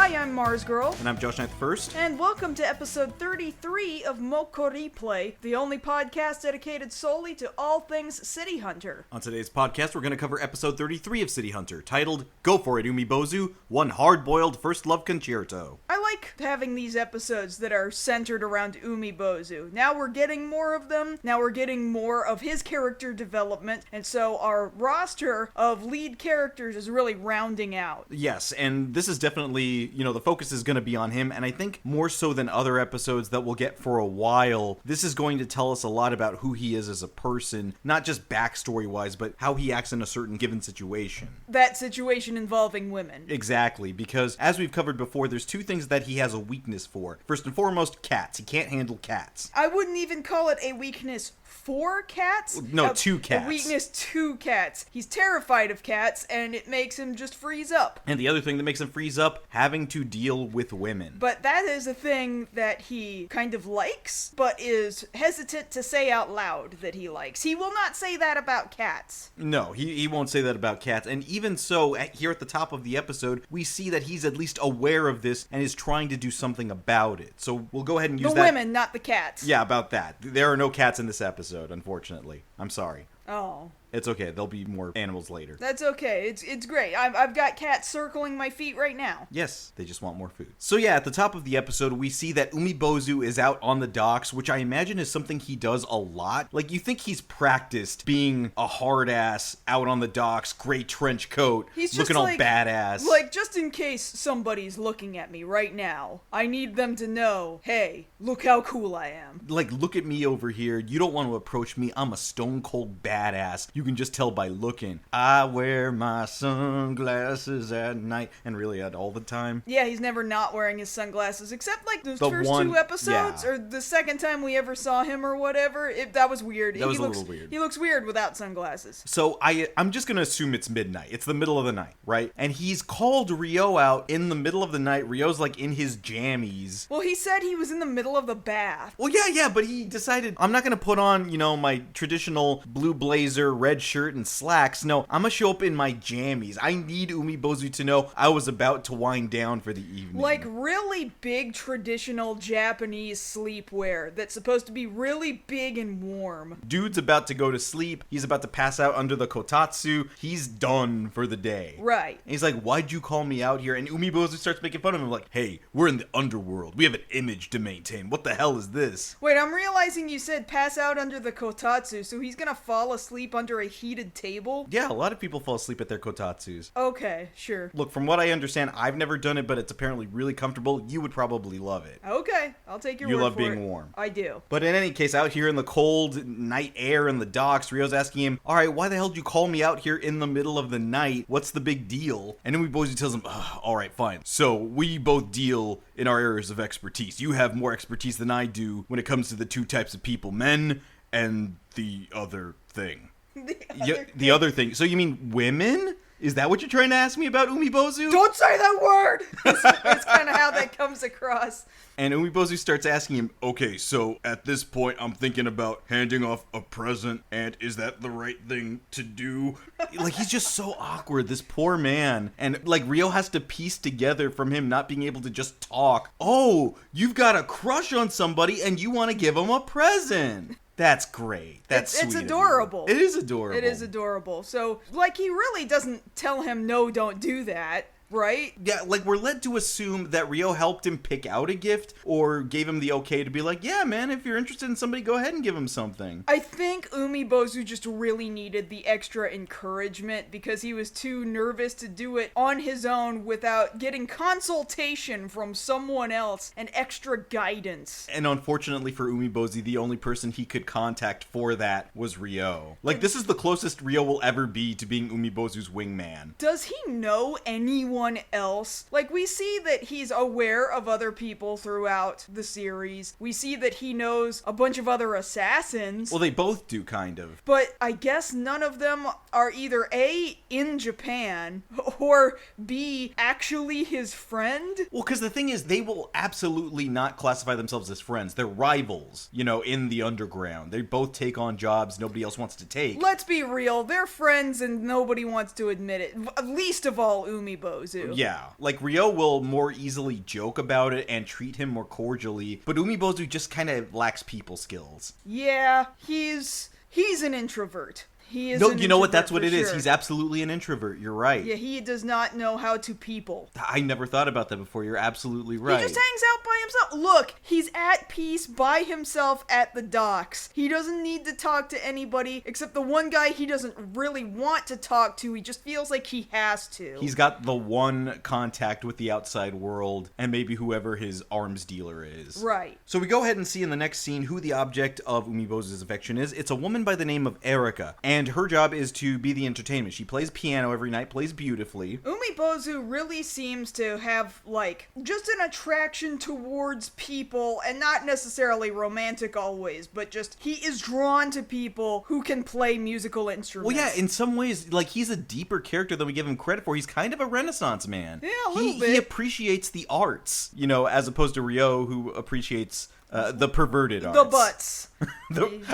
Hi, I'm MarzGurl. And I'm JoshKnightTheFirst. And welcome to episode 33 of MokkoriPlay, the only podcast dedicated solely to all things City Hunter. On today's podcast, we're going to cover episode 33 of City Hunter, titled Go For It, Umibozu, One Hard-Boiled First Love Concerto. I like having these episodes that are centered around Umibozu. Now we're getting more of them, now we're getting more of his character development, and so our roster of lead characters is really rounding out. Yes, and this is definitely, the focus is going to be on him, and I think more so than other episodes that we'll get for a while, this is going to tell us a lot about who he is as a person, not just backstory-wise, but how he acts in a certain given situation. That situation involving women. Exactly, because as we've covered before, there's two things that he has a weakness for. First and foremost, cats. He can't handle cats. I wouldn't even call it a weakness for cats. No, to cats. A weakness to cats. He's terrified of cats, and it makes him just freeze up. And the other thing that makes him freeze up, having to deal with women. But that is a thing that he kind of likes, but is hesitant to say out loud that he likes. He will not say that about cats. No, he won't say that about cats. And even so, here at the top of the episode, we see that he's at least aware of this and is trying to do something about it. So we'll go ahead and use the women, not the cats. Yeah, about that. There are no cats in this episode, unfortunately. I'm sorry. Oh. It's okay. There'll be more animals later. That's okay. It's great. I've got cats circling my feet right now. Yes, they just want more food. So yeah, at the top of the episode, we see that Umibozu is out on the docks, which I imagine is something he does a lot. Like, you think he's practiced being a hard ass out on the docks, gray trench coat, he's looking all badass. Like, just in case somebody's looking at me right now, I need them to know, hey, look how cool I am. Like, look at me over here. You don't want to approach me. I'm a stone cold badass. You can just tell by looking. I wear my sunglasses at night, and really at all the time. Yeah, he's never not wearing his sunglasses, except like the first two episodes, or the second time we ever saw him or whatever. That was weird. That was a little weird. He looks weird without sunglasses. So I'm just gonna assume it's midnight. It's the middle of the night, right? And he's called Ryo out in the middle of the night. Ryo's like in his jammies. Well, he said he was in the middle of the bath. Well, yeah, but he decided, I'm not gonna put on, my traditional blue blazer, red shirt, and slacks. No, I'm gonna show up in my jammies. I need Umibozu to know I was about to wind down for the evening. Like really big traditional Japanese sleepwear that's supposed to be really big and warm. Dude's about to go to sleep. He's about to pass out under the kotatsu. He's done for the day. Right. And he's like, why'd you call me out here? And Umibozu starts making fun of him like, hey, we're in the underworld. We have an image to maintain. What the hell is this? Wait, I'm realizing you said pass out under the kotatsu, so he's gonna fall asleep under a heated table? Yeah, a lot of people fall asleep at their kotatsus. Okay, sure. Look, from what I understand, I've never done it, but it's apparently really comfortable. You would probably love it. Okay, I'll take your word for it. You love being warm. I do. But in any case, out here in the cold night air in the docks, Ryo's asking him, all right, why the hell did you call me out here in the middle of the night? What's the big deal? And Umibozu tells him, all right, fine. So we both deal in our areas of expertise. You have more expertise than I do when it comes to the two types of people, men and the other thing. The other thing. So you mean women? Is that what you're trying to ask me about, Umibozu? Don't say that word! It's kind of how that comes across. And Umibozu starts asking him, okay, so at this point I'm thinking about handing off a present, and is that the right thing to do? Like, he's just so awkward, this poor man. And, like, Ryo has to piece together from him not being able to just talk. Oh, you've got a crush on somebody and you want to give him a present. That's great. That's sweet. It's adorable. It is adorable. It is adorable. So, like, he really doesn't tell him, no, don't do that. Right? Yeah, like, we're led to assume that Ryo helped him pick out a gift or gave him the okay to be like, yeah, man, if you're interested in somebody, go ahead and give him something. I think Umibozu just really needed the extra encouragement because he was too nervous to do it on his own without getting consultation from someone else and extra guidance. And unfortunately for Umibozu, the only person he could contact for that was Ryo. Like, this is the closest Ryo will ever be to being Umibozu's wingman. Does he know anyone else? Like, we see that he's aware of other people throughout the series. We see that he knows a bunch of other assassins. Well, they both do, kind of. But I guess none of them are either A, in Japan, or B, actually his friend. Well, because the thing is, they will absolutely not classify themselves as friends. They're rivals, in the underground. They both take on jobs nobody else wants to take. Let's be real. They're friends and nobody wants to admit it. Least of all Umibozu. Umibozu. Yeah, like Ryo will more easily joke about it and treat him more cordially, but Umibozu just kind of lacks people skills. Yeah, he's an introvert. He is No, an you know what? introvert That's what for it is. sure. He's absolutely an introvert. You're right. Yeah, he does not know how to people. I never thought about that before. You're absolutely right. He just hangs out by himself. Look, he's at peace by himself at the docks. He doesn't need to talk to anybody except the one guy he doesn't really want to talk to. He just feels like he has to. He's got the one contact with the outside world and maybe whoever his arms dealer is. Right. So we go ahead and see in the next scene who the object of Umibozu's affection is. It's a woman by the name of Erica, and her job is to be the entertainment. She plays piano every night, plays beautifully. Umibozu really seems to have, like, just an attraction towards people, and not necessarily romantic always, but just he is drawn to people who can play musical instruments. Well, yeah, in some ways, like, he's a deeper character than we give him credit for. He's kind of a Renaissance man. Yeah, a little bit. He appreciates the arts, you know, as opposed to Ryo, who appreciates the perverted arts. The butts.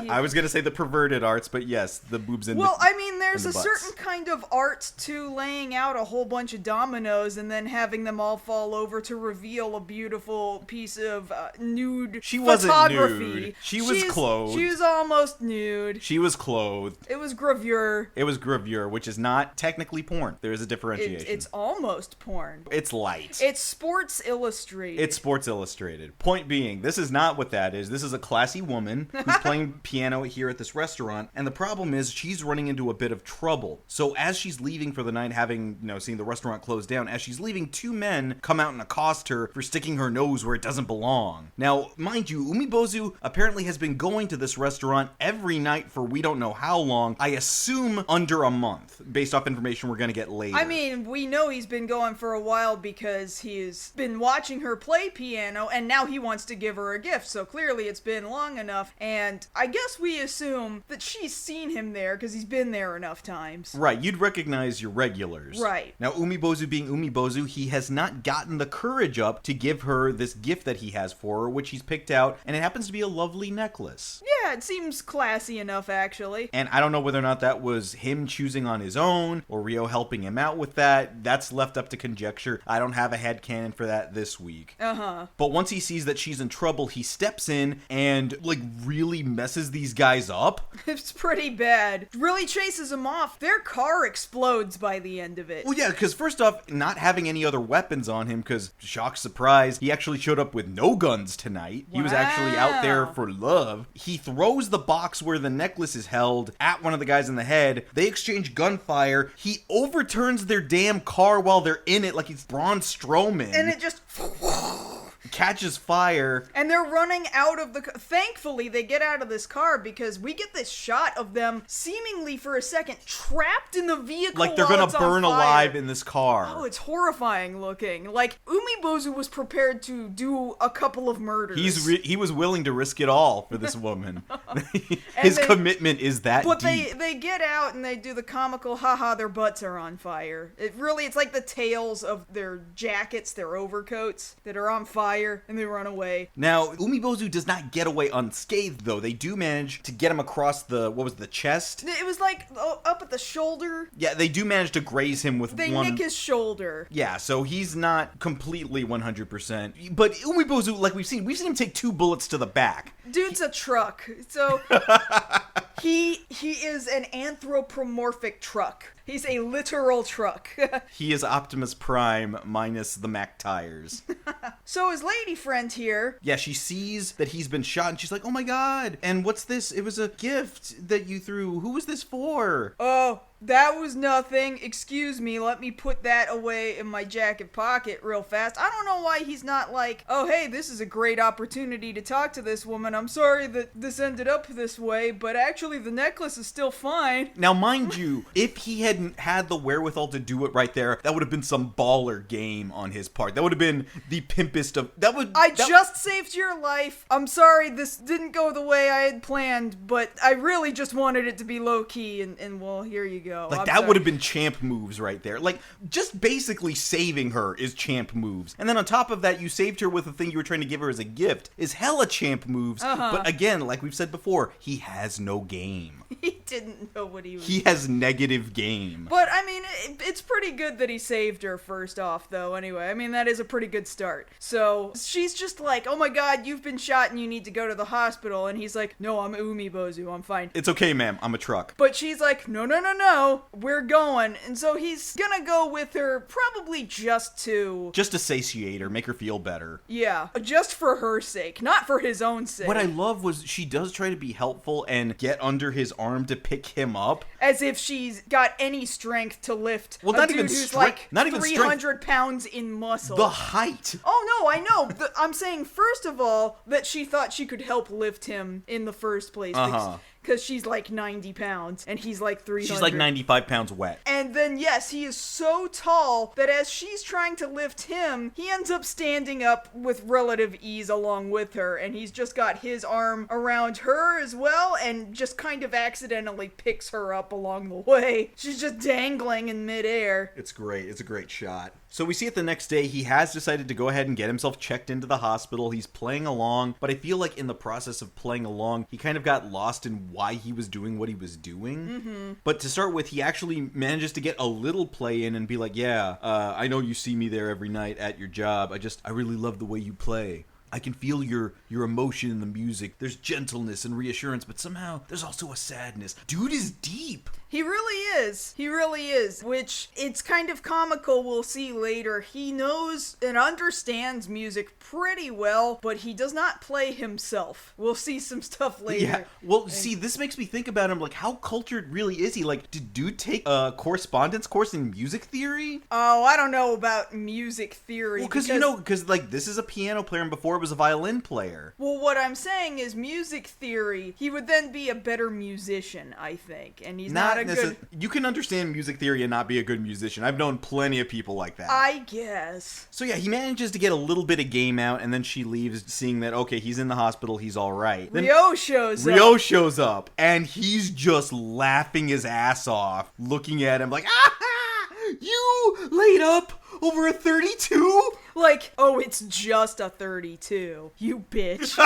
I was going to say the perverted arts, but yes, the boobs and Well, the I mean, there's and a the butts. certain kind of art to laying out a whole bunch of dominoes and then having them all fall over to reveal a beautiful piece of nude She wasn't photography. nude. She was clothed. She was almost nude. She was clothed. It was gravure. It was gravure, which is not technically porn. There is a differentiation. It's almost porn. It's light. It's Sports Illustrated. It's Sports Illustrated. Point being, this is not what that is. This is a classy woman who's playing piano here at this restaurant, and the problem is she's running into a bit of trouble. So as she's leaving for the night, having, seen the restaurant close down, as she's leaving, two men come out and accost her for sticking her nose where it doesn't belong. Now, mind you, Umibozu apparently has been going to this restaurant every night for we don't know how long. I assume under a month, based off information we're going to get later. I mean, we know he's been going for a while because he's been watching her play piano, and now he wants to give her a gift, so clearly it's been long enough, and I guess we assume that she's seen him there because he's been there enough times. Right, you'd recognize your regulars. Right. Now, Umibozu being Umibozu, he has not gotten the courage up to give her this gift that he has for her, which he's picked out, and it happens to be a lovely necklace. Yeah, it seems classy enough, actually. And I don't know whether or not that was him choosing on his own, or Ryo helping him out with that. That's left up to conjecture. I don't have a headcanon for that this week. Uh-huh. But once he sees that she's in trouble, he steps in and, really messes these guys up. It's pretty bad. Really chases them off. Their car explodes by the end of it. Well, yeah, because first off, not having any other weapons on him, because, shock, surprise, he actually showed up with no guns tonight. He was actually out there for love. He throws the box where the necklace is held at one of the guys in the head. They exchange gunfire. He overturns their damn car while they're in it like he's Braun Strowman. And it just... catches fire. And they're running out of the... Thankfully, they get out of this car because we get this shot of them seemingly for a second trapped in the vehicle Like they're while gonna it's on burn fire. alive in this car. Oh, it's horrifying looking. Like, Umibozu was prepared to do a couple of murders. He was willing to risk it all for this woman. His commitment is that But deep. they get out and they do the comical, haha, their butts are on fire. It's like the tails of their jackets, their overcoats that are on fire, and they run away. Now, Umibozu does not get away unscathed, though. They do manage to get him across the chest? It was like up at the shoulder. Yeah, they do manage to graze him with They nick his shoulder. Yeah, so he's not completely 100%. But Umibozu, like we've seen him take 2 bullets to the back. Dude's a truck. So he is an anthropomorphic truck. He's a literal truck. He is Optimus Prime minus the Mac tires. So his lady friend here... Yeah, she sees that he's been shot and she's like, oh my god, and what's this? It was a gift that you threw. Who was this for? Oh, that was nothing. Excuse me, let me put that away in my jacket pocket real fast. I don't know why he's not like, oh hey, this is a great opportunity to talk to this woman. I'm sorry that this ended up this way, but actually the necklace is still fine. Now, mind you, if he hadn't had the wherewithal to do it right there, that would have been some baller game on his part. That would have been the pimpest of... I just saved your life. I'm sorry this didn't go the way I had planned, but I really just wanted it to be low-key, and well, here you go. Like, that would have been champ moves right there. Like, just basically saving her is champ moves. And then on top of that, you saved her with the thing you were trying to give her as a gift is hella champ moves. Uh-huh. But again, like we've said before, he has no game. He didn't know what he was He has negative game. But, I mean, it's pretty good that he saved her first off, though, anyway. I mean, that is a pretty good start. So, she's just like, oh my god, you've been shot and you need to go to the hospital. And he's like, no, I'm Umibozu, I'm fine. It's okay, ma'am, I'm a truck. But she's like, no, we're going. And so he's gonna go with her probably just to satiate her, make her feel better. Yeah, just for her sake, not for his own sake. What I love was she does try to be helpful and get under his arm to pick him up. As if she's got any strength to lift Well, a not dude even who's strength, like not even 300 pounds in muscle. The height. Oh, no, I know. I'm saying, first of all, that she thought she could help lift him in the first place. Because she's like 90 pounds and he's like 300. She's like 95 pounds wet. And then, yes, he is so tall that as she's trying to lift him, he ends up standing up with relative ease along with her. And he's just got his arm around her as well and just kind of accidentally picks her up along the way. She's just dangling in midair. It's great. It's a great shot. So we see it the next day, he has decided to go ahead and get himself checked into the hospital. He's playing along, but I feel like in the process of playing along, he kind of got lost in why he was doing what he was doing. But to start with, he actually manages to get a little play in and be like, yeah, I know you see me there every night at your job. I really love the way you play. I can feel your emotion in the music. There's gentleness and reassurance, but somehow there's also a sadness. Dude is deep. He really is. He really is. Which, it's kind of comical, we'll see later. He knows and understands music pretty well, but he does not play himself. We'll see some stuff later. Yeah. Well, see, this makes me think about him, like, how cultured really is he? Like, did dude take a correspondence course in music theory? Oh, I don't know about music theory. Well, because, like, this is a piano player and before it was a violin player. Well, what I'm saying is music theory, he would then be a better musician, I think. And he's not a good... You can understand music theory and not be a good musician. I've known plenty of people like that. I guess. So yeah, he manages to get a little bit of game out, and then she leaves, seeing that, okay, he's in the hospital, he's alright. Rio shows up, and he's just laughing his ass off, looking at him like, you laid up over a 32? Like, oh, it's just a 32. You bitch.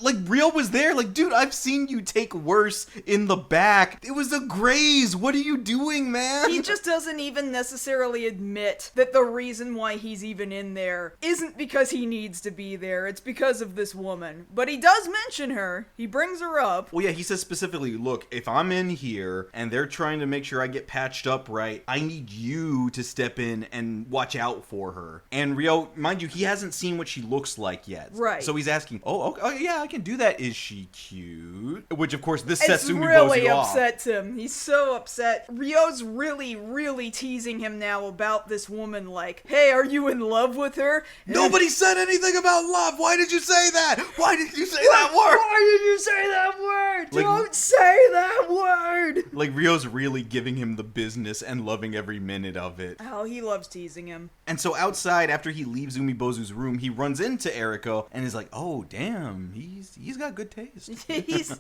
Like, Rio was there. Like, dude, I've seen you take worse in the back. It was a graze. What are you doing, man? He just doesn't even necessarily admit that the reason why he's even in there isn't because he needs to be there. It's because of this woman. But he does mention her. He brings her up. Well, yeah, he says specifically, look, if I'm in here and they're trying to make sure I get patched up right, I need you to step in and watch out for her. And Rio, mind you, he hasn't seen what she looks like yet. Right. So he's asking, oh, yeah, I can do that. Is she cute? Which, of course, this sets Umibozu off. It really upsets him. He's so upset. Rio's really, really teasing him now about this woman, like, hey, are you in love with her? And nobody said anything about love. Why did you say that? Why did you say that word? Why did you say that word? Like, don't say that word. Like, Rio's really giving him the business and loving every minute of it. Oh, he loves teasing him. And so outside, after he leaves Umibozu's room, he runs into Eriko and is like, oh, damn, he's got good taste.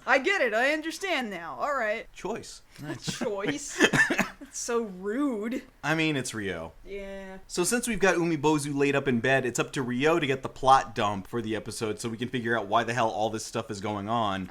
I get it. I understand now. All right. Choice. Choice. That's so rude. I mean, it's Rio. Yeah. So since we've got Umibozu laid up in bed, it's up to Rio to get the plot dump for the episode so we can figure out why the hell all this stuff is going on.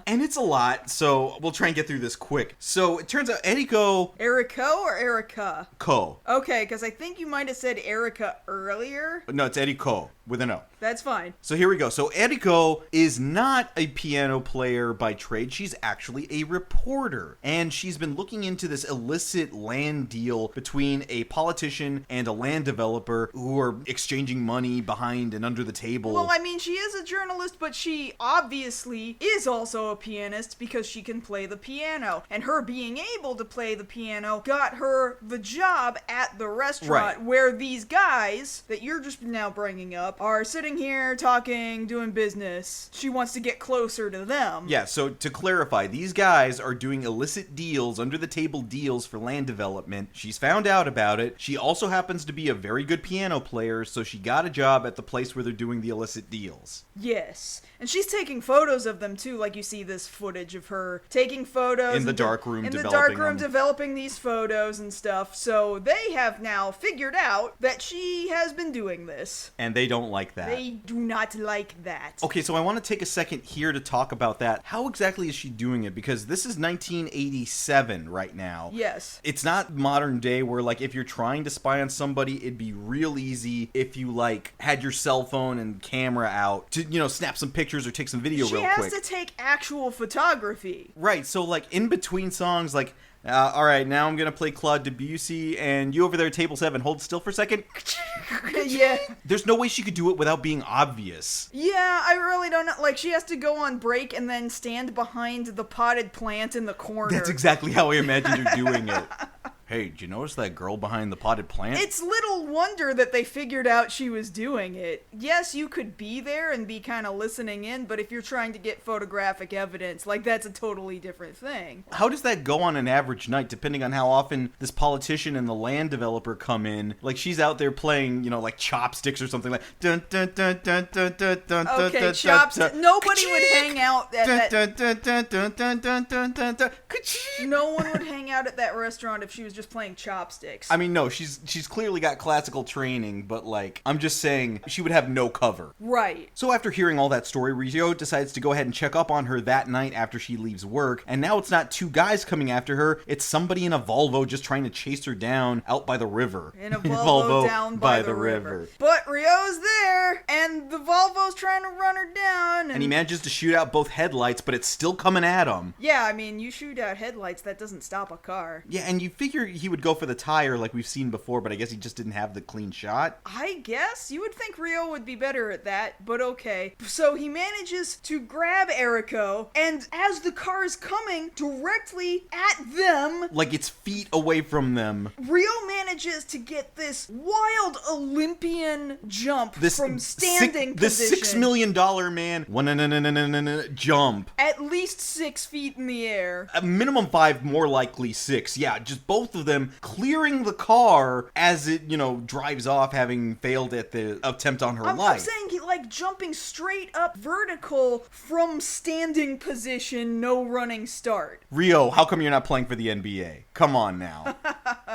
And it's a lot, so we'll try and get through this quick. So it turns out Eriko or Erica? Ko. Okay, because I think you might have said Erica earlier. No, it's Eriko with an O. That's fine. So here we go. So Eriko is not a piano player by trade. She's actually a reporter. And she's been looking into this illicit land deal between a politician and a land developer who are exchanging money behind and under the table. Well, I mean, she is a journalist, but she obviously is also a pianist because she can play the piano. And her being able to play the piano got her the job at the restaurant where these guys that you're just now bringing up are sitting here talking, doing business. She wants to get closer to them. Yeah, so to clarify, these guys are doing illicit deals, under the table deals for land development. She's found out about it. She also happens to be a very good piano player, so she got a job at the place where they're doing the illicit deals. Yes. And she's taking photos of them too, like you see this footage of her taking photos in the dark room, developing these photos and stuff. So they have now figured out that she has been doing this. And they don't don't like that. They do not like that. Okay, so I want to take a second here to talk about that. How exactly is she doing it? Because this is 1987 right now. Yes. It's not modern day where, like, if you're trying to spy on somebody, it'd be real easy if you, like, had your cell phone and camera out to, snap some pictures or take some video real quick. She has to take actual photography. Right, so, like, in between songs, like, all right, now I'm going to play Claude Debussy, and you over there at table 7, hold still for a second. Yeah. There's no way she could do it without being obvious. Yeah, I really don't know. Like, she has to go on break and then stand behind the potted plant in the corner. That's exactly how I imagined her doing it. Hey, did you notice that girl behind the potted plant? It's little wonder that they figured out she was doing it. Yes, you could be there and be kind of listening in, but if you're trying to get photographic evidence, like, that's a totally different thing. How does that go on an average night, depending on how often this politician and the land developer come in? Like, she's out there playing, like, chopsticks or something like... Dun, dun, dun, dun, dun, dun, dun, Okay, dun, chopsticks. dun, Nobody dun, would hang out at that... dun, dun, dun, dun, dun, dun, dun, dun. No one would hang out at that restaurant if she was just playing chopsticks. I mean, no, she's clearly got classical training, but, like, I'm just saying she would have no cover. Right. So after hearing all that story, Rio decides to go ahead and check up on her that night after she leaves work, and now it's not two guys coming after her, it's somebody in a Volvo just trying to chase her down out by the river. In a Volvo down by the river. But Rio's there, and the Volvo's trying to run her down. And he manages to shoot out both headlights, but it's still coming at him. Yeah, I mean, you shoot out headlights, that doesn't stop a car. Yeah, and you figure he would go for the tire like we've seen before, but I guess he just didn't have the clean shot. I guess. You would think Rio would be better at that, but okay. So he manages to grab Eriko, and as the car is coming directly at them... like it's feet away from them. Rio manages to get this wild Olympian jump from standing position. The $6 million man, jump. At least 6 feet in the air. A minimum 5, more likely 6. Yeah, just both of them clearing the car as it, drives off, having failed at the attempt on her life. I'm saying jumping straight up vertical from standing position, no running start. Rio, how come you're not playing for the NBA? Come on now.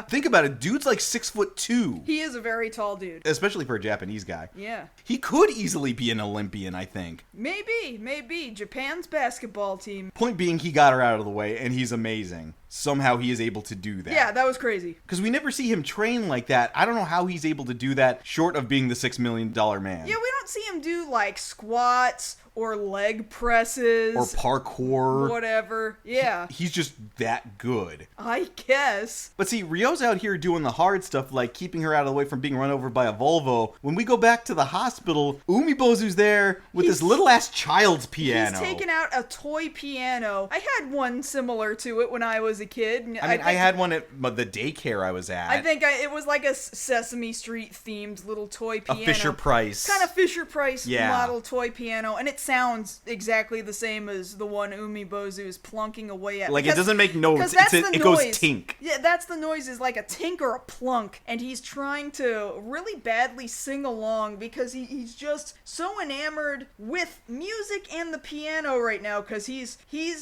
Think about it. Dude's like 6'2". He is a very tall dude. Especially for a Japanese guy. Yeah. He could easily be an Olympian, I think. Maybe. Japan's basketball team. Point being, he got her out of the way, and he's amazing. Somehow he is able to do that. Yeah, that was crazy. Because we never see him train like that. I don't know how he's able to do that, short of being the $6 million man. Yeah, we don't see him do, squats or leg presses. Or parkour. Whatever. Yeah. He's just that good. I guess. But see, Rio's out here doing the hard stuff, like keeping her out of the way from being run over by a Volvo. When we go back to the hospital, Umibozu's there with this little-ass child's piano. He's taken out a toy piano. I had one similar to it when I was a kid. I had one at the daycare I was at. I think it was like a Sesame Street-themed little toy piano. A Fisher-Price. Kind of Fisher-Price model toy piano, and it sounds exactly the same as the one Umibozu is plunking away at. Like, it doesn't make notes. It goes tink. Yeah, that's the noise, is like a tink or a plunk, and he's trying to really badly sing along because he's just so enamored with music and the piano right now, because he's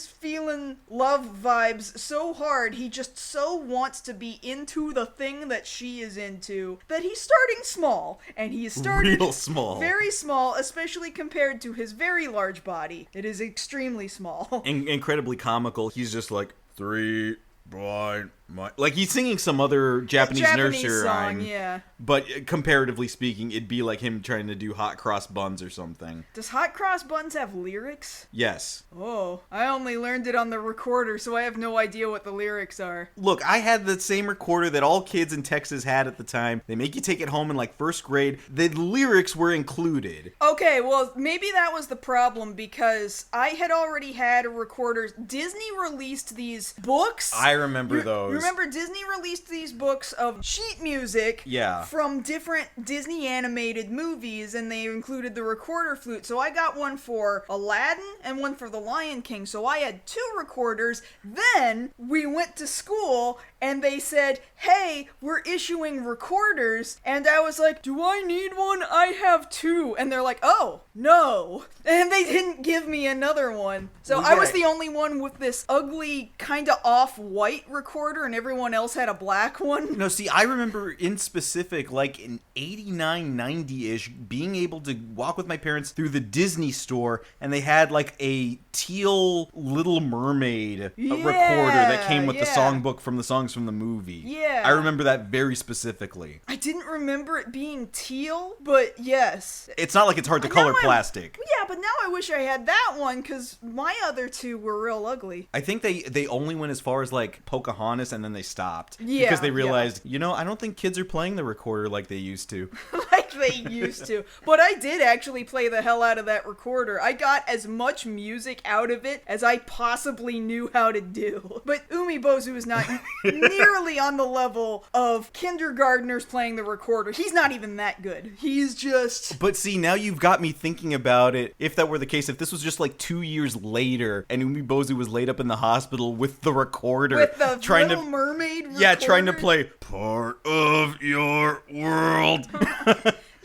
feeling love vibes so hard. He just so wants to be into the thing that she is into that he's starting small, and he is starting real small. Very small, especially compared to his very large body. It is extremely small. Incredibly comical. He's just like, 3 blind mice. Like, he's singing some other Japanese nursery song, yeah. But comparatively speaking, it'd be like him trying to do Hot Cross Buns or something. Does Hot Cross Buns have lyrics? Yes. Oh, I only learned it on the recorder, so I have no idea what the lyrics are. Look, I had the same recorder that all kids in Texas had at the time. They make you take it home in like first grade. The lyrics were included. Okay, well, maybe that was the problem, because I had already had a recorder. Disney released these books. I remember those. Remember, Disney released these books of sheet music from different Disney animated movies, and they included the recorder flute. So I got one for Aladdin and one for The Lion King. So I had 2 recorders. Then we went to school, and they said, hey, we're issuing recorders. And I was like, do I need one? I have 2. And they're like, oh, no. And they didn't give me another one. So I was the only one with this ugly, kind of off-white white recorder and everyone else had a black one. No, see, I remember in specific, like in 89, 90-ish, being able to walk with my parents through the Disney store, and they had like a teal Little Mermaid recorder that came with the songbook from the songs from the movie. Yeah. I remember that very specifically. I didn't remember it being teal, but yes. It's not like it's hard to color plastic. Yeah, but now I wish I had that one, because my other two were real ugly. I think they only went as far as like Pocahontas, and then they stopped. Yeah. Because they realized, I don't think kids are playing the recorder like they used to. Like they used to. But I did actually play the hell out of that recorder. I got as much music out of it as I possibly knew how to do. But Umibozu is not nearly on the level of kindergartners playing the recorder. He's not even that good. He's just... But see, now you've got me thinking about it. If that were the case, if this was just like 2 years later and Umibozu was laid up in the hospital with the recorder. With the Little Mermaid recorder? Yeah, trying to play Part of Your World.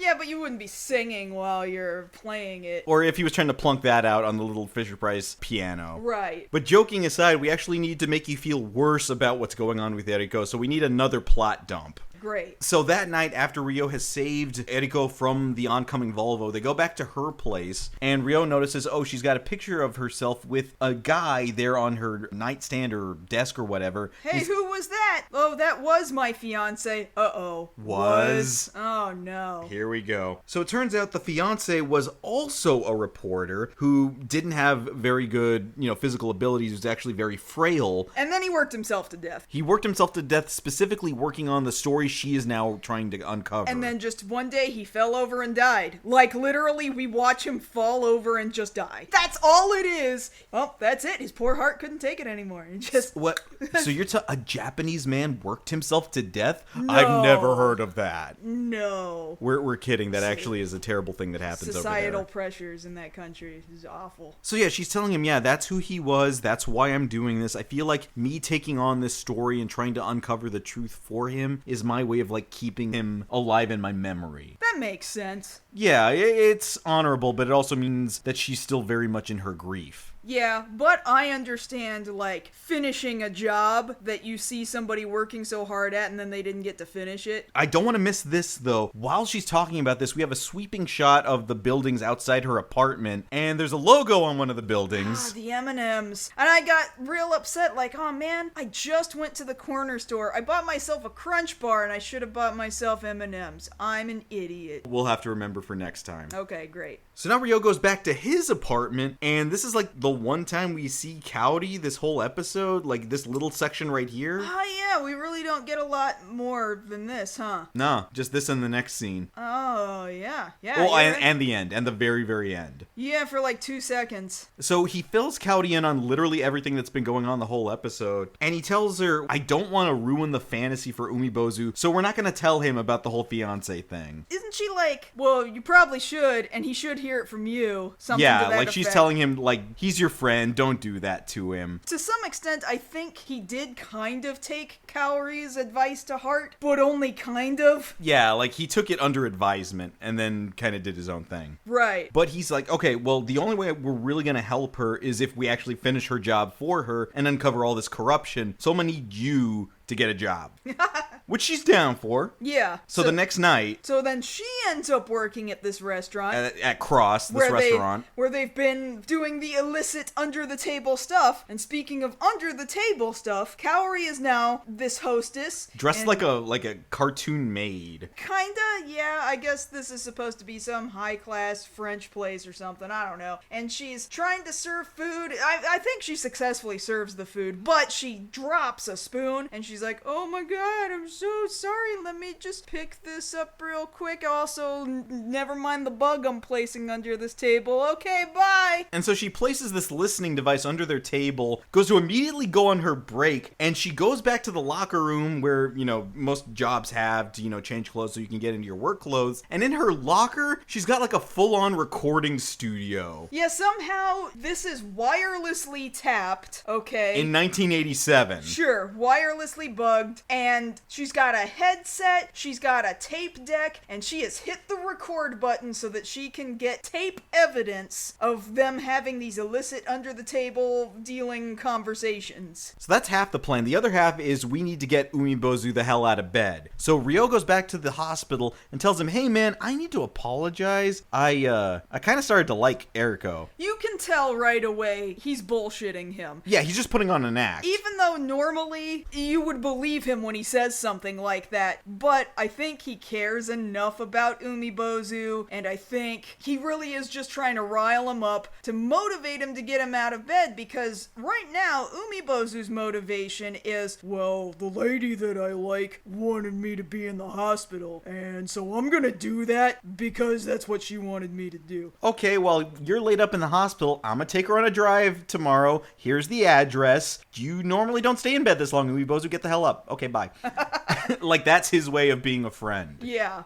Yeah, but you wouldn't be singing while you're playing it. Or if he was trying to plunk that out on the little Fisher-Price piano. Right. But joking aside, we actually need to make you feel worse about what's going on with Eriko, so we need another plot dump. Great. So that night, after Rio has saved Eriko from the oncoming Volvo, they go back to her place, and Rio notices, she's got a picture of herself with a guy there on her nightstand or desk or whatever. Hey, who was that? Oh, that was my fiance. Uh-oh. Was? Oh, no. Here we go. So it turns out the fiance was also a reporter who didn't have very good, physical abilities. He was actually very frail. And then he worked himself to death. He worked himself to death specifically working on the story she is now trying to uncover. And then just one day he fell over and died. Like literally we watch him fall over and just die. That's all it is. Well, that's it. His poor heart couldn't take it anymore. He just... What? So a Japanese man worked himself to death? No. I've never heard of that. No. We're kidding. That actually is a terrible thing that happens over there. Societal pressures in that country is awful. So yeah, she's telling him, that's who he was. That's why I'm doing this. I feel like me taking on this story and trying to uncover the truth for him is my way of like keeping him alive in my memory. That makes sense. Yeah, it's honorable, but it also means that she's still very much in her grief. Yeah, but I understand, like, finishing a job that you see somebody working so hard at and then they didn't get to finish it. I don't want to miss this, though. While she's talking about this, we have a sweeping shot of the buildings outside her apartment, and there's a logo on one of the buildings. The M&Ms. And I got real upset, like, oh man, I just went to the corner store. I bought myself a Crunch Bar and I should have bought myself M&Ms. I'm an idiot. We'll have to remember for next time. Okay, great. So now Ryo goes back to his apartment, and this is like the one time we see Cowdy this whole episode, like this little section right here. Oh yeah, we really don't get a lot more than this, huh? No, just this and the next scene. Oh, yeah. Yeah. Oh, and the end, and the very, very end. Yeah, for like 2 seconds. So he fills Cowdy in on literally everything that's been going on the whole episode, and he tells her, I don't want to ruin the fantasy for Umibozu, so we're not going to tell him about the whole fiancé thing. Isn't she like, well, you probably should, and he should hear it from you? Something yeah, to that like she's effect. telling him, like, he's your friend, don't do that to him. To some extent, I think he did kind of take Kaori's advice to heart, but only kind of. Yeah, like he took it under advisement and then kind of did his own thing. Right. But he's like, okay, well, the only way we're really going to help her is if we actually finish her job for her and uncover all this corruption. So I'm going to need you to get a job. Which she's down for. Yeah. So the next night... So then she ends up working at this restaurant. At Cross, this restaurant. Where they've been doing the illicit under-the-table stuff. And speaking of under-the-table stuff, Kaori is now this hostess. Dressed like a cartoon maid. Kinda, yeah. I guess this is supposed to be some high-class French place or something. I don't know. And she's trying to serve food. I think she successfully serves the food. But she drops a spoon. And she's like, oh my god, I'm so sorry. Let me just pick this up real quick. Also, never mind the bug I'm placing under this table. Okay, bye. And so she places this listening device under their table, goes to immediately go on her break, and she goes back to the locker room where, most jobs have to, change clothes so you can get into your work clothes. And in her locker, she's got like a full-on recording studio. Yeah, somehow this is wirelessly tapped, okay? In 1987. Sure, wirelessly bugged, and she's She's got a headset, she's got a tape deck, and she has hit the record button so that she can get tape evidence of them having these illicit under-the-table dealing conversations. So that's half the plan. The other half is we need to get Umibozu the hell out of bed. So Ryo goes back to the hospital and tells him, hey man, I need to apologize. I kind of started to like Eriko. You can tell right away he's bullshitting him. Yeah, he's just putting on an act. Even though normally you would believe him when he says something like that, but I think he cares enough about Umibozu, and I think he really is just trying to rile him up to motivate him to get him out of bed, because right now Umibozu's motivation is, well, the lady that I like wanted me to be in the hospital, and so I'm gonna do that because that's what she wanted me to do. Okay, well, you're laid up in the hospital. I'm gonna take her on a drive tomorrow. Here's the address. You normally don't stay in bed this long, Umibozu. Get the hell up. Okay, bye. Like, that's his way of being a friend. Yeah.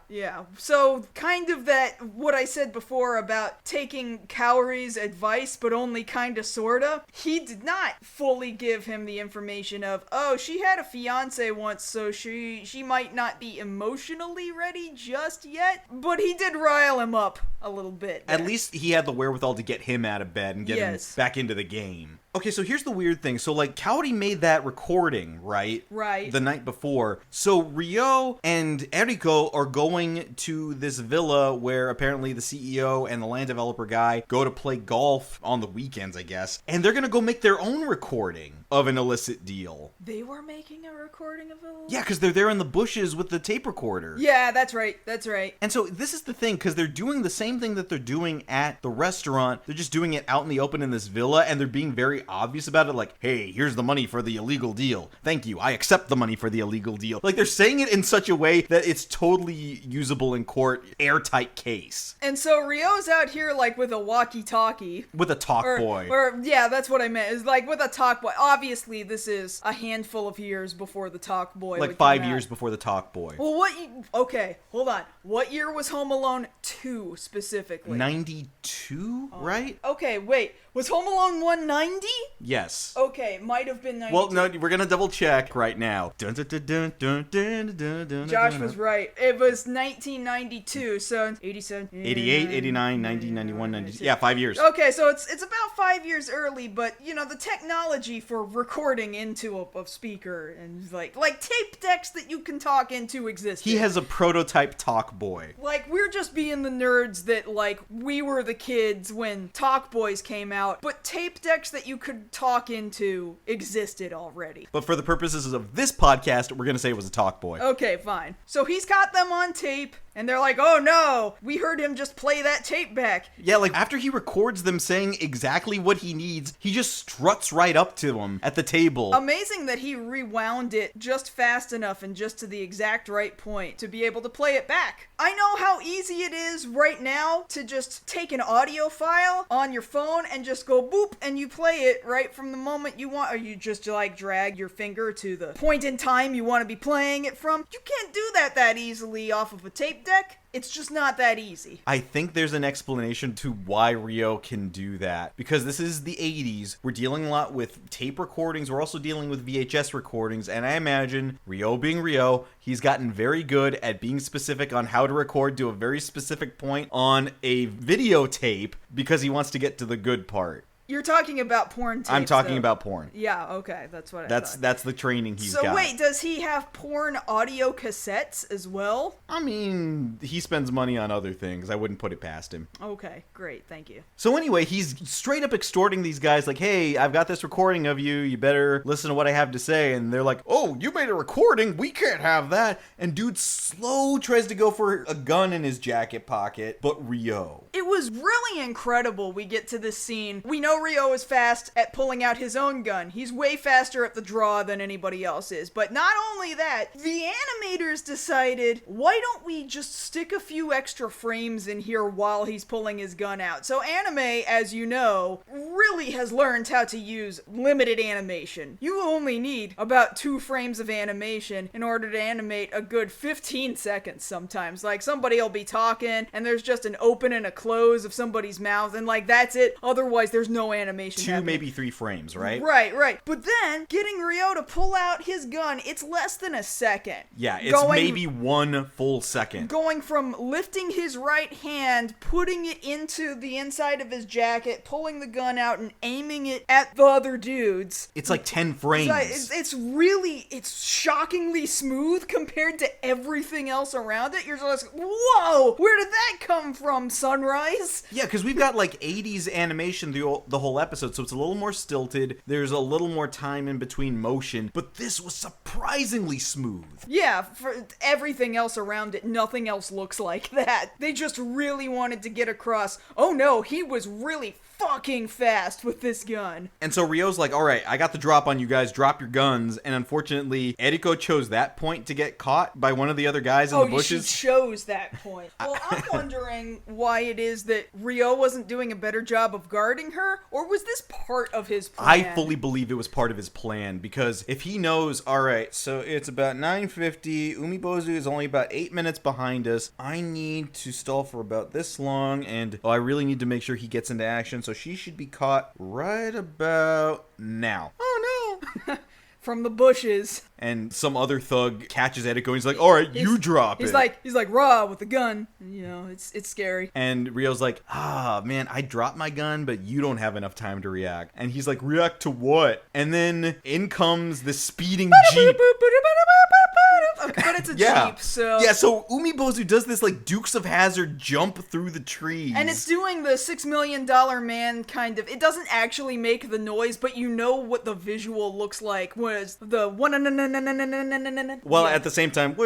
So, kind of that, what I said before about taking Kaori's advice, but only kinda sorta. He did not fully give him the information of, oh, she had a fiance once, so she might not be emotionally ready just yet. But he did rile him up a little bit. At least he had the wherewithal to get him out of bed and get him back into the game. Okay, so here's the weird thing. So, like, Kaori made that recording, right? Right. The night before. So, Ryo and Eriko are going to this villa where apparently the CEO and the land developer guy go to play golf on the weekends, I guess. And they're going to go make their own recording of an illicit deal. They were making a recording of it? Yeah, because they're there in the bushes with the tape recorder. Yeah, that's right. And so, this is the thing, because they're doing the same thing that they're doing at the restaurant. They're just doing it out in the open in this villa, and they're being very obvious about it, like, hey, here's the money for the illegal deal. Thank you. I accept the money for the illegal deal. Like, they're saying it in such a way that it's totally usable in court, airtight case. And so Ryo's out here, like, with a walkie-talkie. With a talk boy. Yeah, that's what I meant. Is like, with a talk boy. Obviously, this is a handful of years before the talk boy. Like 5 years before the talk boy. Well, okay, hold on. What year was Home Alone 2, specifically? 92, right? Okay, wait. Was Home Alone 190? Yes. Okay, might have been 92. Well, no, we're gonna double check right now. Josh was right. It was 1992, so 87. 88, 89, 90, 91, 92. Yeah, 5 years. Okay, so it's about 5 years early, but, you know, the technology for recording into a speaker and, like tape decks that you can talk into existed. He has a prototype talk boy. Like, we're just being the nerds that, like, we were the kids when Talk Boys came out, but tape decks that you could talk into existed already. But for the purposes of this podcast, we're gonna say it was a talk boy. Okay, fine. So he's got them on tape, and they're like, oh no, we heard him just play that tape back. Yeah, like, after he records them saying exactly what he needs, he just struts right up to them at the table. Amazing that he rewound it just fast enough and just to the exact right point to be able to play it back. I know how easy it is right now to just take an audio file on your phone and just go boop, and you play it right from the moment you want, or you just, like, drag your finger to the point in time you want to be playing it from. You can't do that easily off of a tape deck. It's just not that easy. I think there's an explanation to why Ryo can do that. Because this is the 80s. We're dealing a lot with tape recordings. We're also dealing with VHS recordings. And I imagine, Ryo being Ryo, he's gotten very good at being specific on how to record to a very specific point on a videotape because he wants to get to the good part. You're talking about porn tapes, I'm talking about porn. Yeah, okay, that's what I thought. That's the training he's got. So wait, does he have porn audio cassettes as well? I mean, he spends money on other things. I wouldn't put it past him. Okay, great, thank you. So anyway, he's straight up extorting these guys like, hey, I've got this recording of you. You better listen to what I have to say. And they're like, oh, you made a recording? We can't have that. And dude slow tries to go for a gun in his jacket pocket, but Ryo. It was really incredible. We get to this scene. We know Ryo is fast at pulling out his own gun. He's way faster at the draw than anybody else is. But not only that, the animators decided, why don't we just stick a few extra frames in here while he's pulling his gun out? So anime, as you know, really has learned how to use limited animation. You only need about 2 frames of animation in order to animate a good 15 seconds sometimes. Like, somebody will be talking, and there's just an open and a close of somebody's mouth, and like that's it. Otherwise, there's no animation. 2, happening. maybe 3 frames, right? Right. But then getting Ryo to pull out his gun, it's less than a second. Yeah, it's maybe 1 full second. Going from lifting his right hand, putting it into the inside of his jacket, pulling the gun out, and aiming it at the other dudes. It's like 10 frames. It's shockingly smooth compared to everything else around it. You're just like, whoa, where did that come from, Sunrise? Yeah, because we've got like 80s animation the whole episode, so it's a little more stilted. There's a little more time in between motion, but this was surprisingly smooth. Yeah, for everything else around it, nothing else looks like that. They just really wanted to get across, oh no, he was really fucking fast with this gun. And so Ryo's like, all right, I got the drop on you guys, drop your guns. And unfortunately, Eriko chose that point to get caught by one of the other guys in the bushes. She chose that point. Well, I'm wondering why it is that Ryo wasn't doing a better job of guarding her, or was this part of his plan? I fully believe it was part of his plan, because if he knows, all right, so it's about 9:50, Umibozu is only about 8 minutes behind us, I need to stall for about this long, and I really need to make sure he gets into action, so she should be caught right about now. Oh no! From the bushes. And some other thug catches Eriko and he's like, all right, you drop it. He's like, raw with the gun. You know, it's scary. And Ryo's like, man, I dropped my gun, but you don't have enough time to react. And he's like, react to what? And then in comes the speeding Jeep. But it's a Jeep, so... Yeah, so Umibozu does this, like, Dukes of Hazzard jump through the trees. And it's doing the $6 Million Man kind of... It doesn't actually make the noise, but you know what the visual looks like. Was the... Well, at the same time...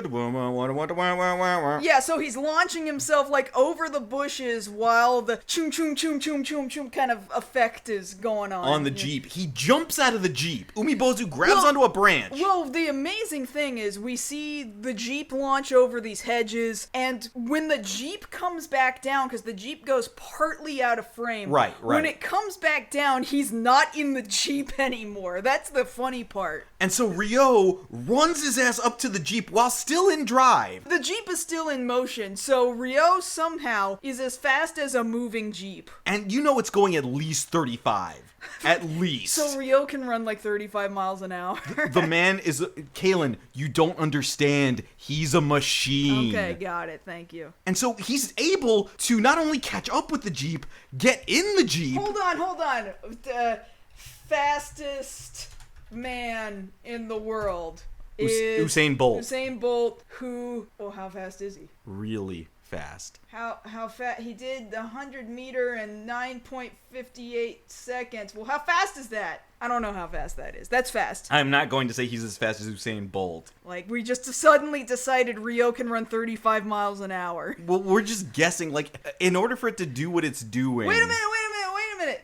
Yeah, so he's launching himself, like, over the bushes while the choom choom choom choom choom choom kind of effect is going on. On the Jeep. He jumps out of the Jeep. Umibozu grabs onto a branch. Well, the amazing thing is we see the Jeep launch over these hedges, and when the Jeep comes back down, because the Jeep goes partly out of frame. Right. When it comes back down, he's not in the Jeep anymore. That's the funny part. And so Ryo runs his ass up to the Jeep while still in drive. The Jeep is still in motion, so Ryo somehow is as fast as a moving Jeep. And you know it's going at least 35. At least. So Ryo can run like 35 miles an hour. The man is... Kaylin, you don't understand. He's a machine. Okay, got it. Thank you. And so he's able to not only catch up with the Jeep, get in the Jeep... Hold on. The fast man in the world is... Usain Bolt. Usain Bolt, who... Oh, how fast is he? Really fast. How fast? He did the 100-meter in 9.58 seconds. Well, how fast is that? I don't know how fast that is. That's fast. I'm not going to say he's as fast as Usain Bolt. Like, we just suddenly decided Ryo can run 35 miles an hour. Well, we're just guessing, like, in order for it to do what it's doing... Wait a minute.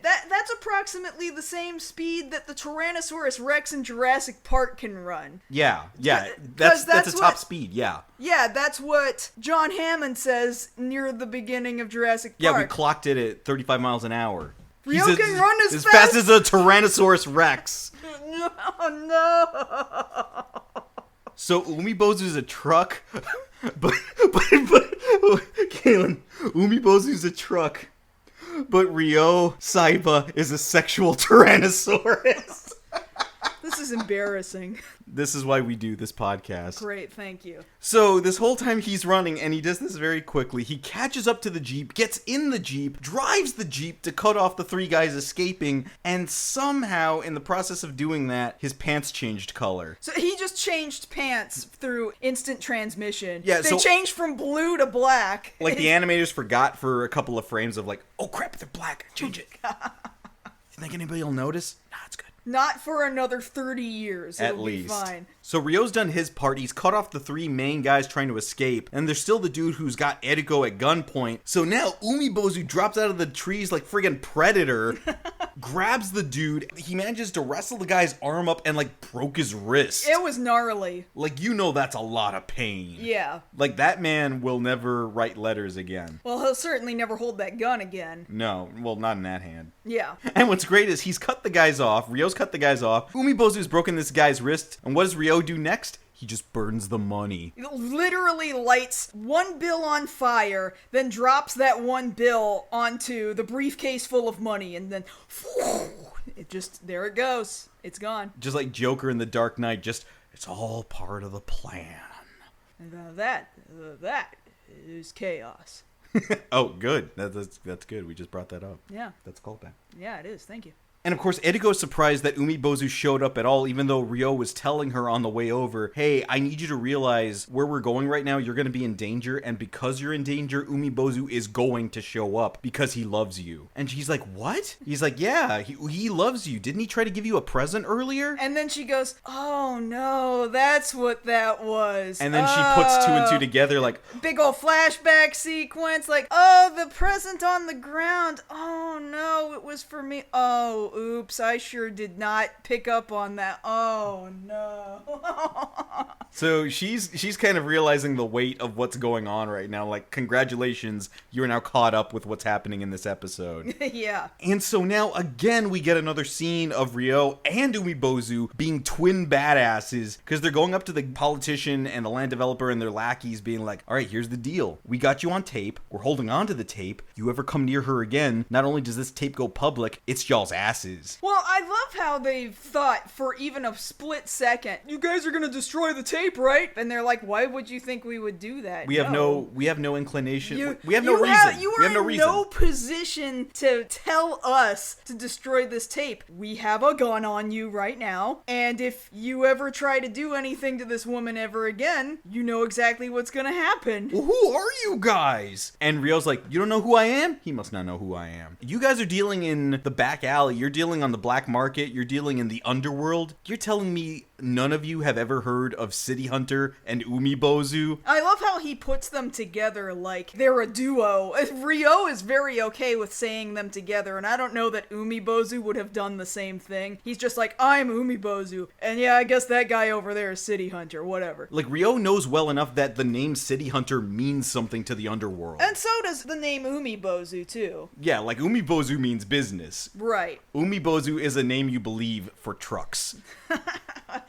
That's approximately the same speed that the Tyrannosaurus Rex in Jurassic Park can run. Yeah. That's a top speed, yeah. Yeah, that's what John Hammond says near the beginning of Jurassic Park. Yeah, we clocked it at 35 miles an hour. Ryo can run as fast as a Tyrannosaurus Rex. No. So Umibozu's a truck, but Kaylin, Umibozu's a truck. But Ryo Saiba is a sexual Tyrannosaurus. This is embarrassing. This is why we do this podcast. Great, thank you. So this whole time he's running, and he does this very quickly. He catches up to the Jeep, gets in the Jeep, drives the Jeep to cut off the 3 guys escaping, and somehow, in the process of doing that, his pants changed color. So he just changed pants through instant transmission. Yeah, they changed from blue to black. Like, the animators forgot for a couple of frames of like, oh crap, they're black, change it. You think anybody will notice? Nah, it's good. Not for another 30 years. It'll be fine. So Ryo's done his part. He's cut off the 3 main guys trying to escape. And there's still the dude who's got Eriko at gunpoint. So now Umibozu drops out of the trees like friggin' Predator. Grabs the dude. He manages to wrestle the guy's arm up and like broke his wrist. It was gnarly. Like, you know that's a lot of pain. Yeah. Like, that man will never write letters again. Well, he'll certainly never hold that gun again. No. Well, not in that hand. Yeah. And what's great is he's cut the guys off. Ryo's cut the guys off. Umibozu's broken this guy's wrist. And what does Ryo do next? He just burns the money. It literally lights one bill on fire, then drops that one bill onto the briefcase full of money, and then it just, there it goes. It's gone. Just like Joker in The Dark Knight, it's all part of the plan. And that is chaos. Oh, good. That's good. We just brought that up. Yeah. That's a callback. Yeah, it is. Thank you. And of course, Ediko's surprised that Umibozu showed up at all, even though Ryo was telling her on the way over, hey, I need you to realize where we're going right now, you're going to be in danger, and because you're in danger, Umibozu is going to show up because he loves you. And she's like, what? He's like, yeah, he loves you. Didn't he try to give you a present earlier? And then she goes, oh no, that's what that was. And then she puts two and two together like... Big old flashback sequence, like, oh, the present on the ground. Oh no, it was for me. Oh, oops, I sure did not pick up on that. Oh, no. So she's kind of realizing the weight of what's going on right now. Like, congratulations, you're now caught up with what's happening in this episode. Yeah. And so now, again, we get another scene of Ryo and Umibozu being twin badasses because they're going up to the politician and the land developer and their lackeys being like, all right, here's the deal. We got you on tape. We're holding on to the tape. You ever come near her again, not only does this tape go public, it's y'all's asses. Well, I love how they thought for even a split second, you guys are gonna destroy the tape, right? And they're like, why would you think we would do that? We have no inclination. We have no no reason. You are in no position to tell us to destroy this tape. We have a gun on you right now, and if you ever try to do anything to this woman ever again, you know exactly what's gonna happen. Well, who are you guys? And Ryo's like, you don't know who I am? He must not know who I am. You guys are dealing in the back alley. You're dealing on the black market. You're dealing in the underworld. You're telling me none of you have ever heard of City Hunter and Umibozu? I love how he puts them together like they're a duo. Ryo is very okay with saying them together, and I don't know that Umibozu would have done the same thing. He's just like, I'm Umibozu, and yeah, I guess that guy over there is City Hunter, whatever. Like, Ryo knows well enough that the name City Hunter means something to the underworld. And so does the name Umibozu, too. Yeah, like, Umibozu means business. Right. Umibozu is a name you believe for trucks.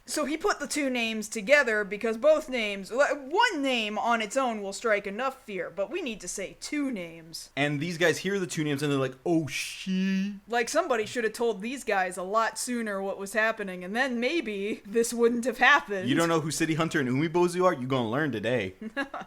So he put the two names together because both names, one name on its own will strike enough fear, but we need to say two names. And these guys hear the two names and they're like, oh shit. Like somebody should have told these guys a lot sooner what was happening, and then maybe this wouldn't have happened. You don't know who City Hunter and Umibozu are? You're gonna learn today.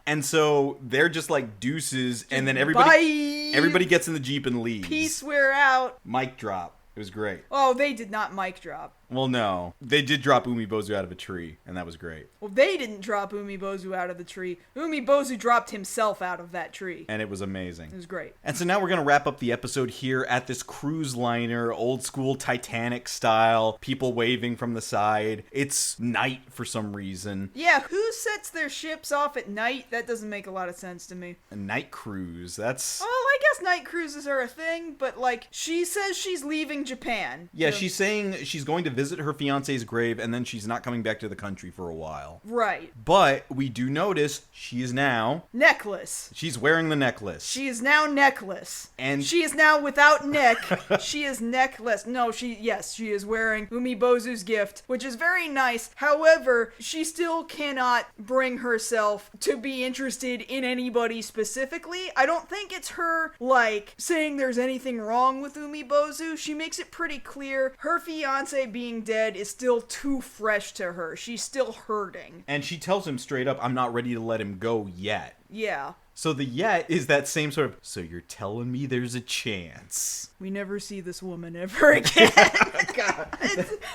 And so they're just like deuces, and then everybody gets in the Jeep and leaves. Peace, we're out. Mic drop. It was great. Oh, they did not mic drop. Well, no. They did drop Umibozu out of a tree, and that was great. Well, they didn't drop Umibozu out of the tree. Umibozu dropped himself out of that tree. And it was amazing. It was great. And so now we're going to wrap up the episode here at this cruise liner, old school Titanic style, people waving from the side. It's night for some reason. Yeah, who sets their ships off at night? That doesn't make a lot of sense to me. A night cruise, that's... Well, I guess night cruises are a thing, but like, she says she's leaving Japan. Yeah, she's saying she's going to visit her fiance's grave, and then she's not coming back to the country for a while. Right. But we do notice she is now... necklace. She's wearing the necklace. She is now necklace. And she is now without neck. She is necklace. No, she is wearing Umibozu's gift, which is very nice. However, she still cannot bring herself to be interested in anybody specifically. I don't think it's her, like, saying there's anything wrong with Umibozu. She makes it pretty clear her fiance being dead is still too fresh to her. She's still hurting. And she tells him straight up, I'm not ready to let him go yet. Yeah. So the yet is that same sort of, so you're telling me there's a chance. We never see this woman ever again. God.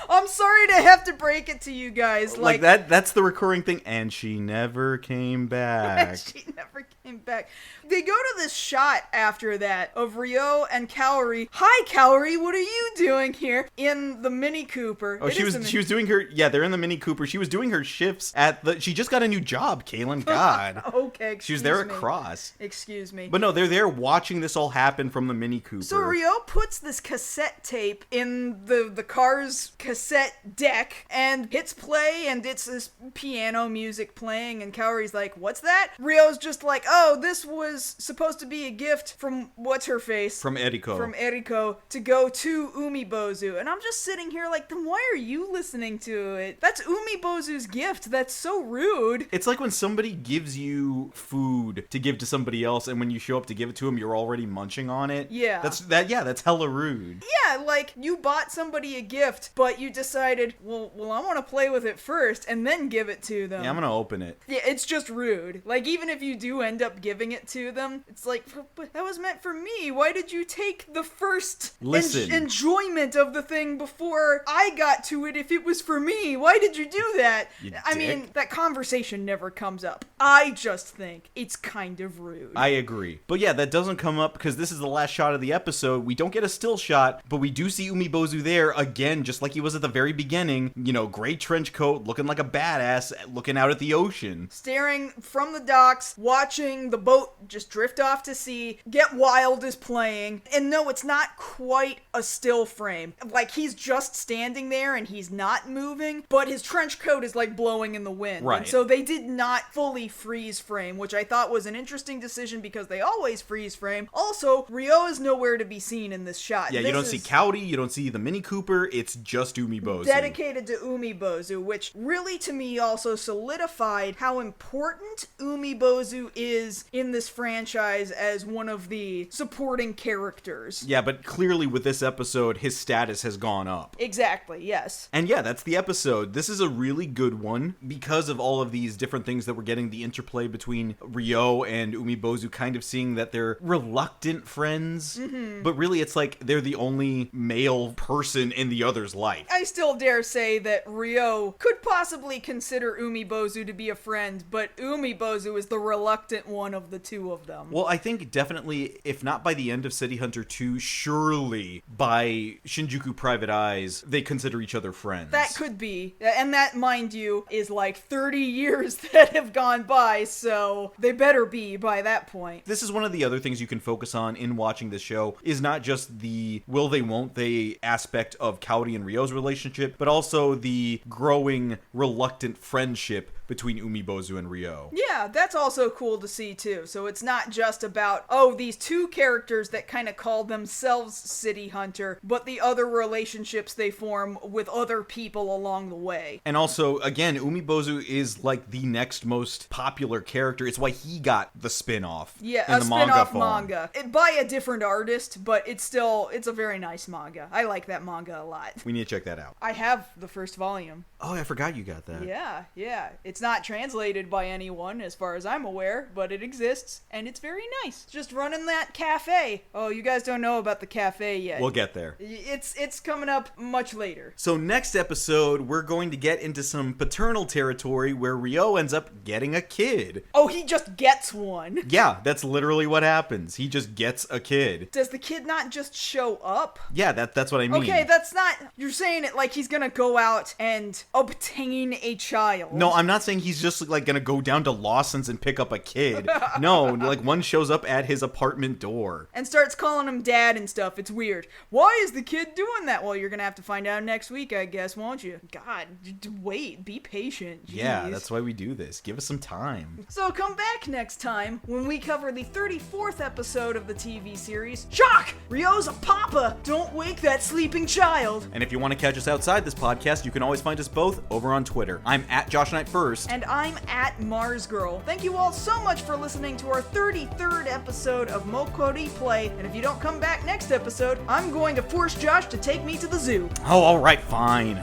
I'm sorry to have to break it to you guys. Like that's the recurring thing. And she never came back. She never came back. They go to this shot after that of Ryo and Kaori. Hi, Kaori, what are you doing here? In the Mini Cooper. Oh, she was doing her, yeah, they're in the Mini Cooper. She was doing her shifts she just got a new job, Kaylin. God. Okay, she was there at Cross. Excuse me. But no, they're there watching this all happen from the Mini Cooper. So Ryo puts this cassette tape in the car's cassette deck and hits play, and it's this piano music playing, and Kaori's like, what's that? Ryo's just like, oh, oh, this was supposed to be a gift from what's-her-face? From Eriko. From Eriko to go to Umibozu. And I'm just sitting here like, then why are you listening to it? That's Umibozu's gift. That's so rude. It's like when somebody gives you food to give to somebody else, and when you show up to give it to them, you're already munching on it. Yeah. That's hella rude. Yeah, like, you bought somebody a gift, but you decided, well, I want to play with it first, and then give it to them. Yeah, I'm gonna open it. Yeah, it's just rude. Like, even if you do end up giving it to them, it's like, but that was meant for me. Why did you take the first enjoyment of the thing before I got to it if it was for me? Why did you do that? I mean, that conversation never comes up. I just think it's kind of rude. I agree. But yeah, that doesn't come up because this is the last shot of the episode. We don't get a still shot, but we do see Umibozu there again, just like he was at the very beginning. You know, gray trench coat, looking like a badass, looking out at the ocean. Staring from the docks, watching the boat just drift off to sea. Get Wild is playing. And no, it's not quite a still frame. Like, he's just standing there and he's not moving, but his trench coat is like blowing in the wind. Right. And so they did not fully freeze frame, which I thought was an interesting decision because they always freeze frame. Also, Ryo is nowhere to be seen in this shot. Yeah, you don't see Cowdy, you don't see the Mini Cooper, it's just Umibozu. Dedicated to Umibozu, which really to me also solidified how important Umibozu is in this franchise as one of the supporting characters. Yeah, but clearly with this episode, his status has gone up. Exactly, yes. And yeah, that's the episode. This is a really good one because of all of these different things that we're getting, the interplay between Ryo and Umibozu, kind of seeing that they're reluctant friends, but really it's like they're the only male person in the other's life. I still dare say that Ryo could possibly consider Umibozu to be a friend, but Umibozu is the reluctant one of the two of them. Well, I think definitely, if not by the end of City Hunter 2, surely by Shinjuku Private Eyes, they consider each other friends. That could be. And that, mind you, is like 30 years that have gone by, so they better be by that point. This is one of the other things you can focus on in watching this show, is not just the will they, won't they aspect of Cowdy and Ryo's relationship, but also the growing, reluctant friendship between Umibozu and Ryo. Yeah, that's also cool to see too. So it's not just about, oh, these two characters that kind of call themselves City Hunter, but the other relationships they form with other people along the way. And also, again, Umibozu is like the next most popular character. It's why he got the spin-off. Yeah, in a the spin-off manga. manga. By a different artist, but it's a very nice manga. I like that manga a lot. We need to check that out. I have the first volume. Oh, I forgot you got that. Yeah. It's not translated by anyone, as far as I'm aware, but it exists, and it's very nice. Just running that cafe. Oh, you guys don't know about the cafe yet. We'll get there. It's coming up much later. So next episode, we're going to get into some paternal territory where Ryo ends up getting a kid. Oh, he just gets one. Yeah, that's literally what happens. He just gets a kid. Does the kid not just show up? Yeah, that's what I mean. Okay, that's not... You're saying it like he's gonna go out and obtain a child. No, I'm not saying he's just like gonna go down to Lawson's and pick up a kid. No, like one shows up at his apartment door. And starts calling him dad and stuff. It's weird. Why is the kid doing that? Well, you're gonna have to find out next week, I guess, won't you? God, wait, be patient. Jeez. Yeah, that's why we do this. Give us some time. So come back next time when we cover the 34th episode of the TV series, Shock! Ryo's a papa! Don't wake that sleeping child! And if you want to catch us outside this podcast, you can always find us both over on Twitter. I'm at JoshKnightFirst. And I'm at MarzGurl. Thank you all so much for listening to our 33rd episode of MokkoriPlay. And if you don't come back next episode, I'm going to force Josh to take me to the zoo. Oh, alright, fine.